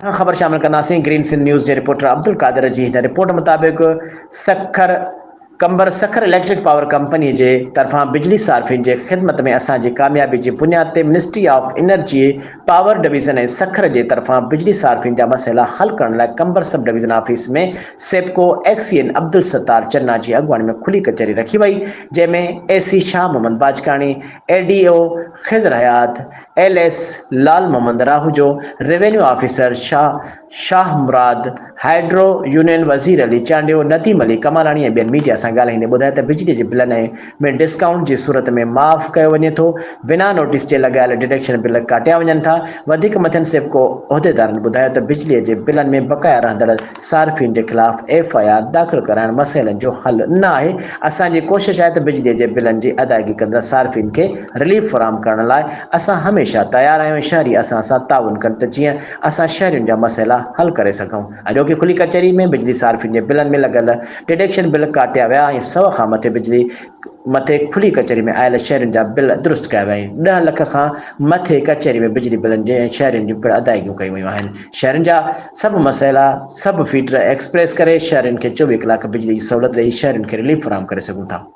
ख़बर शामिल कंदासीं। ग्रीन सिंध न्यूज़ जे रिपोर्टर अब्दुल कादिर जी हिन रिपोर्ट मुताबिक़ कंबर सखर इलेक्ट्रिक पावर कंपनी जे तरफ़ां बिजली सार्फिन जे ख़िदमत में असांजी कामयाबी जी बुनियाद ते ministry of energy power division ऐं सखर जे तरफ़ां बिजली सार्फिन जा मसइला हल करण लाइ कंबर सब डिवीज़न ऑफिस में सेप्को एक्सीएन अब्दुल सत्तार चन्ना जी अॻुवाणी में खुली कचहरी रखी वई, जंहिंमें एसी शाह मोहम्मद बाजकाणी, एडीओ ख़िज़र हयात, एलएस लाल मोहम्मद राहूजो, रेवेन्यू ऑफिसर शाह मुराद, हाइड्रो यूनियन वज़ीर अली चांडियो, नदीम अली कमालानी ऐं ॿियनि मीडिया सां ॻाल्हाईंदे ॿुधायो त बिजली जे बिलनि में डिस्काउंट जी सूरत में माफ़ कयो वञे थो। बिना नोटिस जे लॻायल डिडक्शन बिल काटिया वञनि था। वधीक मथियनि सेप्को उहिदेदारनि ॿुधायो त बिजलीअ जे बिलनि में बक़ाया रहंदड़ सार्फिन जे ख़िलाफ़ एफआईआर दाख़िल कराइण मसइलनि जो हल न आहे। असांजी कोशिशि आहे त बिजलीअ जे बिलनि जी अदायगी कंदड़ सार्फिन खे रिलीफ फ़राहम करण लाइ असां हमेशह तयारु आहियूं। शहरी असां सां ताउन कनि त जीअं असां शहरियुनि जा मसइला हल करे सघूं। अॼोकी खुली कचहरी में बिजली सार्फिन जे बिलनि में लॻल डिडक्शन बिल काटिया विया ऐं 100 खां मथे खुली कचहरी में आयल शहरियुनि जा बिल दुरुस्त कया विया आहिनि। 10 लख खां मथे कचहरी में बिजली बिलनि जे ऐं शहरियुनि जूं पिण अदायगियूं कयूं वियूं आहिनि। शहरनि जा सभु मसइला सभु फीडर एक्सप्रेस करे शहरियुनि खे 24 कलाक बिजली जी सहूलियत ॾेई शहरियुनि खे रिलीफ फ़राहम करे सघूं था।